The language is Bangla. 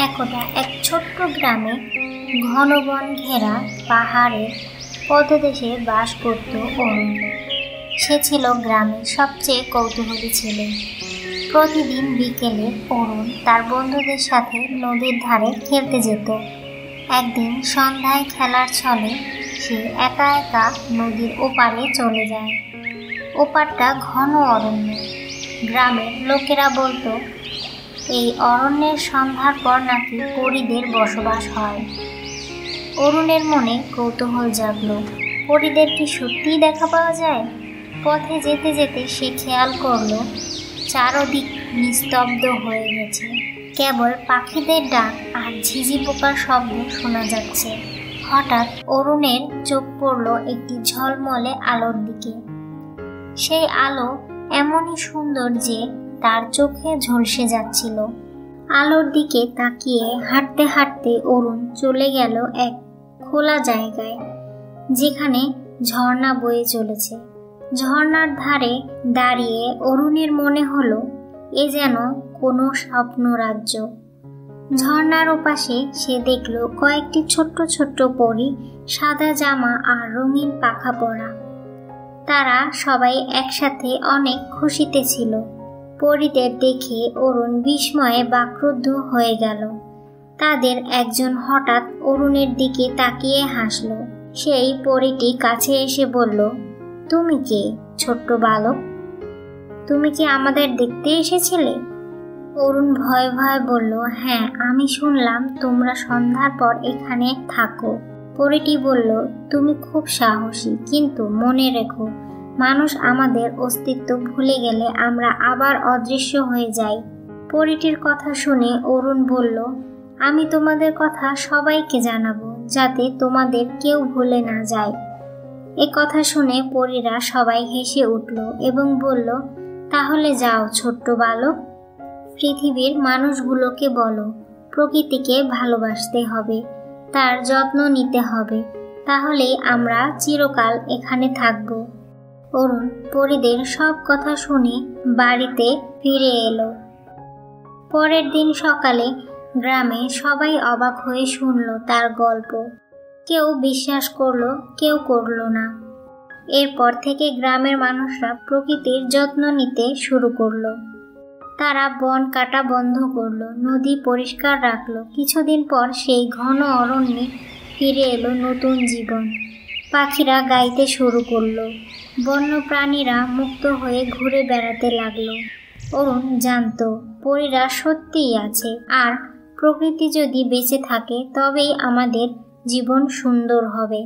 একদা এক ছোট্ট গ্রামে ঘন বন ঘেরা পাহাড়ের পদদেশে বাস করত অরুণ। সে ছিল গ্রামের সবচেয়ে কৌতূহলী ছেলে। প্রতিদিন বিকেলে অরুণ তার বন্ধুদের সাথে নদীর ধারে খেলতে যেত। একদিন সন্ধ্যায় খেলার ছলে সে একা একা নদীর ওপারে চলে যায়। ওপারটা ঘন অরণ্য। গ্রামের লোকেরা বলতো এই অরণ্যের সন্ধ্যার পর নাকি পরীদের বসবাস হয়। অরুণের মনে কৌতূহল জাগলো, পরীদের কি সত্যিই দেখা পাওয়া যায়? পথে যেতে যেতে সে খেয়াল করলো চারদিক নিস্তব্ধ হয়ে গেছে, কেবল পাখিদের ডাক আর ঝিঝি পোকার শব্দ শোনা যাচ্ছে। হঠাৎ অরুণের চোখ পড়ল একটি ঝলমলে আলোর দিকে। সেই আলো এমনই সুন্দর যে তার চোখে ঝলসে যাচ্ছিল। আলোর দিকে তাকিয়ে হাঁটতে হাঁটতে অরুণ চলে গেল এক খোলা জায়গায়, যেখানে ঝর্ণা বয়ে চলেছে। ঝর্ণার ধারে দাঁড়িয়ে অরুণের মনে হলো এ যেন কোনো স্বপ্ন রাজ্য। ঝর্ণার ওপাশে সে দেখল কয়েকটি ছোট্ট ছোট্ট পরী, সাদা জামা আর রঙিন পাখা পরা। তারা সবাই একসাথে অনেক খুশিতে ছিল। পরীদের দেখে অরুণ বিস্ময়ে বাকরুদ্ধ হয়ে গেল। তাদের একজন হঠাৎ অরুণের দিকে তাকিয়ে হাসল। সেই পরীটি কাছে এসে বলল, তুমি কে ছোট্ট বালক? তুমি কি আমাদের দেখতে এসেছিলে? অরুণ ভয়ে ভয়ে বলল, হ্যাঁ, আমি শুনলাম তোমরা সন্ধ্যার পর এখানে থাকো। পরীটি বলল, তুমি খুব সাহসী, কিন্তু মনে রেখো, মানুষ আমাদের অস্তিত্ব ভুলে গেলে আমরা আবার অদৃশ্য হয়ে যাই। পরীটির কথা শুনে অরুণ বলল, আমি তোমাদের কথা সবাইকে জানাবো, যাতে তোমাদের কেউ ভুলে না যায়। এ কথা শুনে পরীরা সবাই হেসে উঠল এবং বলল, তাহলে যাও ছোট্ট বালক, পৃথিবীর মানুষগুলোকে বলো প্রকৃতিকে ভালোবাসতে হবে, তার যত্ন নিতে হবে, তাহলেই আমরা চিরকাল এখানে থাকব। অরুণ পরীদের সব কথা শুনে বাড়িতে ফিরে এলো। পরের দিন সকালে গ্রামে সবাই অবাক হয়ে শুনল তার গল্প। কেউ বিশ্বাস করলো, কেউ করলো না। এরপর থেকে গ্রামের মানুষরা প্রকৃতির যত্ন নিতে শুরু করলো। তারা বন কাটা বন্ধ করলো, নদী পরিষ্কার রাখলো। কিছুদিন পর সেই ঘন অরণ্যে ফিরে এলো নতুন জীবন। পাখিরা গাইতে শুরু করলো, বন্যপ্রাণীরা মুক্ত হয়ে ঘুরে বেড়াতে লাগলো। অরুণ জানতো পরীরা সত্যিই আছে, আর প্রকৃতি যদি বেঁচে থাকে তবেই আমাদের জীবন সুন্দর হবে।